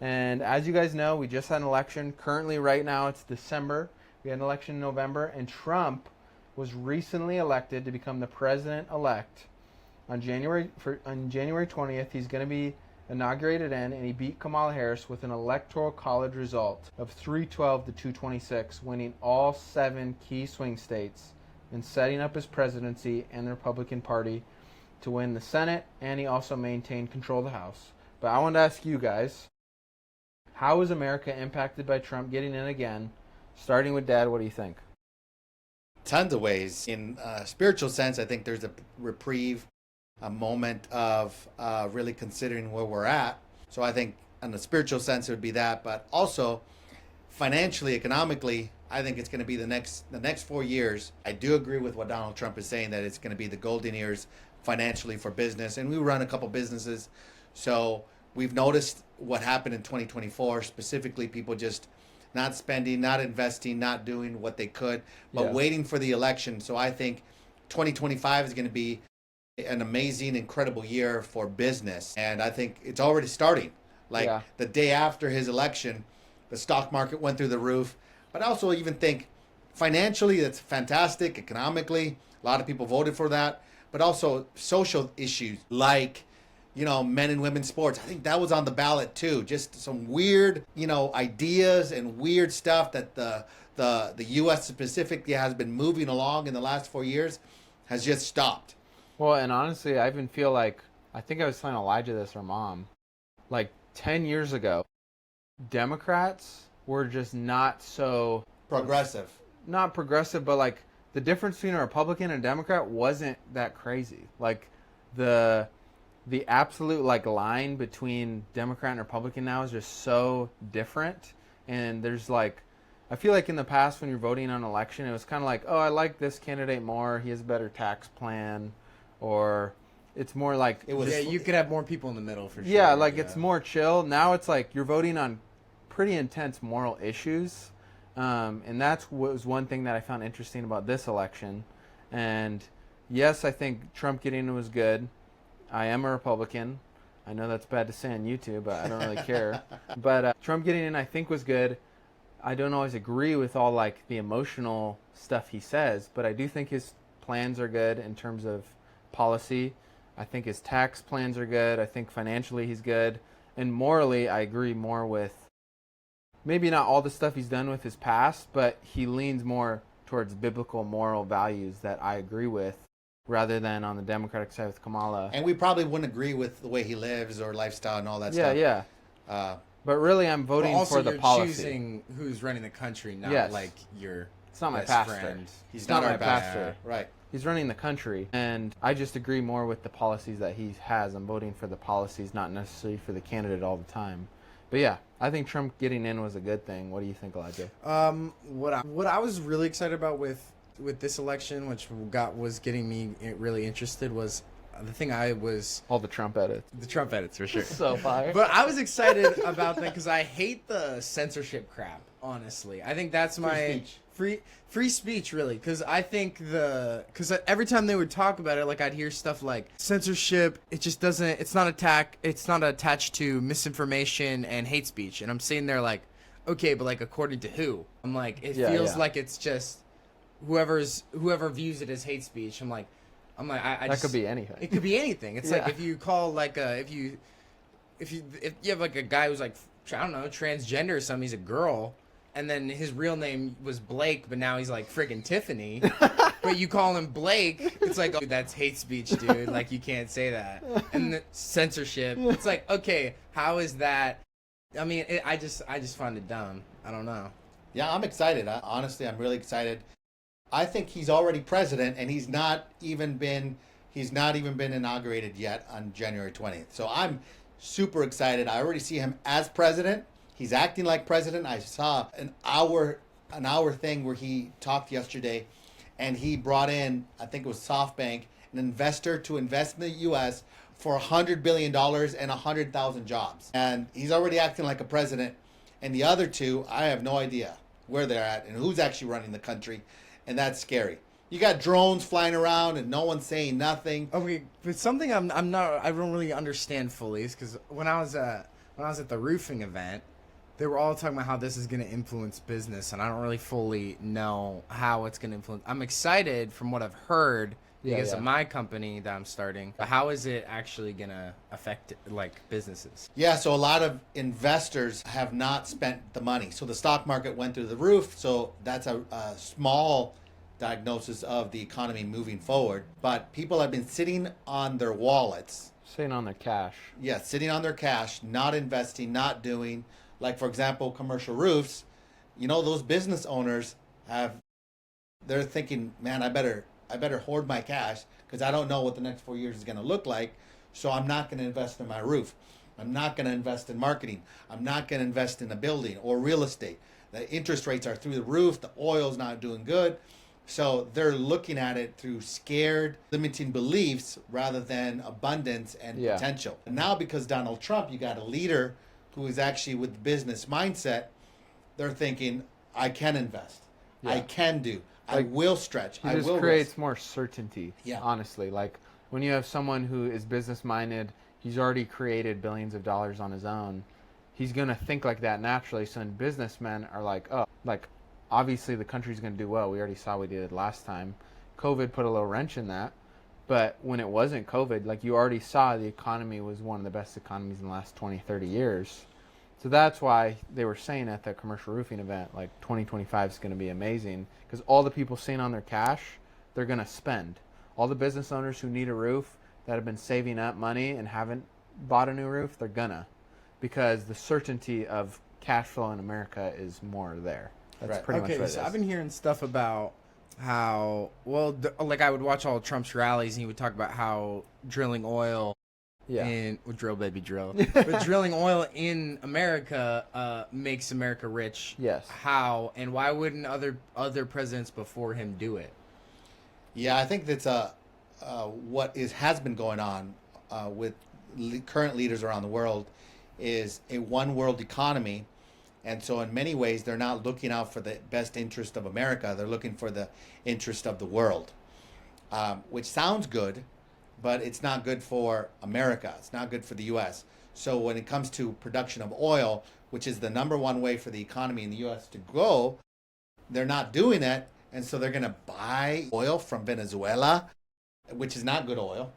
And as you guys know, we just had an election. Currently, right now, it's December. We had an election in November, and Trump was recently elected to become the president-elect. On January 20th, he's going to be inaugurated in, and he beat Kamala Harris with an electoral college result of 312 to 226, winning all 7 key swing states and setting up his presidency and the Republican Party to win the Senate, and he also maintained control of the House. But I wanted to ask you guys, how is America impacted by Trump getting in again? Starting with Dad, what do you think? Tons of ways. In a spiritual sense, I think there's a reprieve, a moment of really considering where we're at. So I think in the spiritual sense, it would be that. But also, financially, economically, I think it's going to be the next 4 years. I do agree with what Donald Trump is saying, that it's going to be the golden years financially for business. And we run a couple businesses. So we've noticed what happened in 2024, specifically people just not spending, not investing, not doing what they could, but waiting for the election. So I think 2025 is going to be an amazing, incredible year for business. And I think it's already starting. Like the day after his election, the stock market went through the roof. But I also even think financially, that's fantastic. Economically, a lot of people voted for that. But also social issues like, men and women's sports. I think that was on the ballot too. Just some weird, ideas and weird stuff that the U.S. specifically has been moving along in the last 4 years has just stopped. Well, and honestly, I even feel like, I think I was telling Elijah this, or Mom, like 10 years ago, Democrats were just not so... Progressive. Not progressive, but like the difference between a Republican and a Democrat wasn't that crazy. Like the absolute line between Democrat and Republican now is just so different. And there's I feel like in the past when you're voting on an election, it was kind of like, oh, I like this candidate more. He has a better tax plan. Or it's more like... you could have more people in the middle for sure. Yeah, it's more chill. Now it's like you're voting on pretty intense moral issues. And that was one thing that I found interesting about this election. And yes, I think Trump getting in was good. I am a Republican. I know that's bad to say on YouTube, but I don't really care. But Trump getting in, I think, was good. I don't always agree with all the emotional stuff he says, but I do think his plans are good in terms of policy. I think his tax plans are good. I think financially he's good. And morally, I agree more with maybe not all the stuff he's done with his past, but he leans more towards biblical moral values that I agree with, rather than on the Democratic side with Kamala. And we probably wouldn't agree with the way he lives or lifestyle and all that stuff. Yeah. But really, I'm voting for the policy. Also, you're choosing who's running the country, not your It's not my best pastor. friend. He's not not my our pastor. Right. He's running the country, and I just agree more with the policies that he has. I'm voting for the policies, not necessarily for the candidate all the time. But yeah, I think Trump getting in was a good thing. What do you think, Elijah? What I was really excited about with this election, which was getting me really interested, was the thing I was... All the Trump edits. The Trump edits, for sure. So fire. But I was excited about that because I hate the censorship crap, honestly. I think that's my... Free speech, really, because I think because every time they would talk about it, I'd hear stuff like censorship. It just doesn't. It's not attached to misinformation and hate speech. And I'm sitting there okay, but according to who? I'm it feels like it's just whoever views it as hate speech. I that just, could be anything. It could be anything. It's if you call if you have a guy who's I don't know, transgender or something, he's a girl. And then his real name was Blake, but now he's friggin' Tiffany. But you call him Blake, it's oh, that's hate speech, dude. You can't say that. And the censorship, it's okay, how is that? I mean, I just find it dumb. I don't know. Yeah, I'm excited. Honestly, I'm really excited. I think he's already president, and he's not even been inaugurated yet on January 20th. So I'm super excited. I already see him as president. He's acting like president. I saw an hour thing where he talked yesterday, and he brought in, I think it was SoftBank, an investor to invest in the U.S. for $100 billion and 100,000 jobs. And he's already acting like a president. And the other two, I have no idea where they're at and who's actually running the country. And that's scary. You got drones flying around and no one's saying nothing. Okay, but something I don't really understand fully is because when I was when I was at the roofing event, they were all talking about how this is going to influence business, and I don't really fully know how it's going to influence. I'm excited from what I've heard because of my company that I'm starting. But how is it actually going to affect like businesses? Yeah, so a lot of investors have not spent the money. So the stock market went through the roof. So that's a small diagnosis of the economy moving forward. But people have been sitting on their wallets. Sitting on their cash. Yeah, sitting on their cash, not investing, not doing. Like, for example, commercial roofs. You know, those business owners they're thinking, man, I better hoard my cash because I don't know what the next 4 years is going to look like. So I'm not going to invest in my roof. I'm not going to invest in marketing. I'm not going to invest in a building or real estate. The interest rates are through the roof. The oil's not doing good. So they're looking at it through scared, limiting beliefs rather than abundance and potential. And now because Donald Trump, you got a leader who is actually with business mindset, they're thinking, I can invest. I can do. I will stretch. He just creates more certainty, honestly. Like, when you have someone who is business-minded, he's already created billions of dollars on his own, he's going to think like that naturally. So when businessmen are like, oh, like, obviously the country's going to do well. We already saw what we did last time. COVID put a little wrench in that. But when it wasn't COVID, like, you already saw the economy was one of the best economies in the last 20, 30 years. So that's why they were saying at the commercial roofing event, like, 2025 is going to be amazing. Because all the people sitting on their cash, they're going to spend. All the business owners who need a roof that have been saving up money and haven't bought a new roof, they're gonna. Because the certainty of cash flow in America is more there. That's pretty much what it is. So I've been hearing stuff about how, like, I would watch all of Trump's rallies and he would talk about how drilling oil drill, baby, drill. But drilling oil in America makes America rich. Yes. How and why wouldn't other presidents before him do it? Yeah, I think that's has been going on with current leaders around the world is a one world economy. And so in many ways, they're not looking out for the best interest of America. They're looking for the interest of the world, which sounds good, but it's not good for America. It's not good for the U.S. So when it comes to production of oil, which is the number one way for the economy in the U.S. to grow, they're not doing it. And so they're going to buy oil from Venezuela, which is not good oil.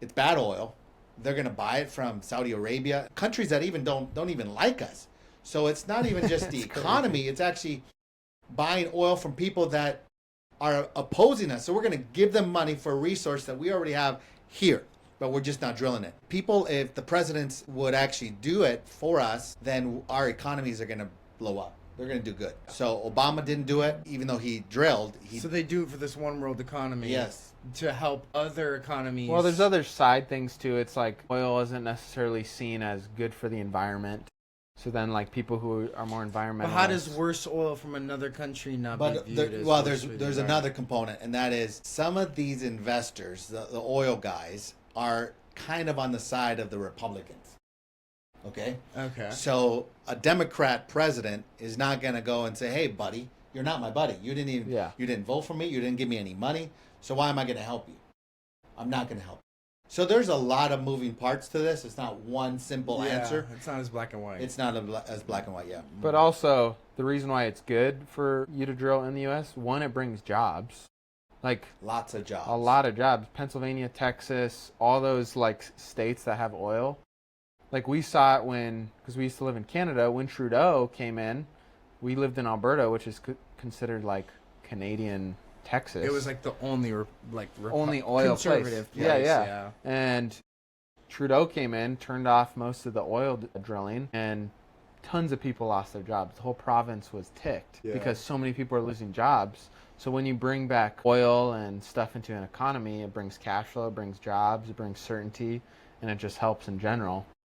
It's bad oil. They're going to buy it from Saudi Arabia, countries that even don't even like us. So it's not even just the economy. It's actually buying oil from people that are opposing us. So we're going to give them money for a resource that we already have here, but we're just not drilling it. People, if the presidents would actually do it for us, then our economies are going to blow up. They're going to do good. So Obama didn't do it, even though he drilled. So they do it for this one world economy. Yes. To help other economies. Well, there's other side things too. It's like oil isn't necessarily seen as good for the environment. So then, like, people who are more environmental. But how does worse oil from another country not be viewed as well, there's another component, and that is some of these investors, the oil guys, are kind of on the side of the Republicans. Okay? Okay. So a Democrat president is not going to go and say, hey, buddy, you're not my buddy. You didn't vote for me. You didn't give me any money. So why am I going to help you? I'm not going to help you. So there's a lot of moving parts to this. It's not one simple answer. It's not as black and white. It's not as black and white, yeah. But also, the reason why it's good for you to drill in the U.S., one, it brings jobs. Like, lots of jobs. A lot of jobs. Pennsylvania, Texas, all those, like, states that have oil. Like, we saw it because we used to live in Canada, when Trudeau came in, we lived in Alberta, which is considered, like, Canadian Texas. It was like the only only oil conservative place. Yeah. And Trudeau came in, turned off most of the oil drilling, and tons of people lost their jobs. The whole province was ticked because so many people are losing jobs. So when you bring back oil and stuff into an economy, it brings cash flow, it brings jobs, it brings certainty, and it just helps in general.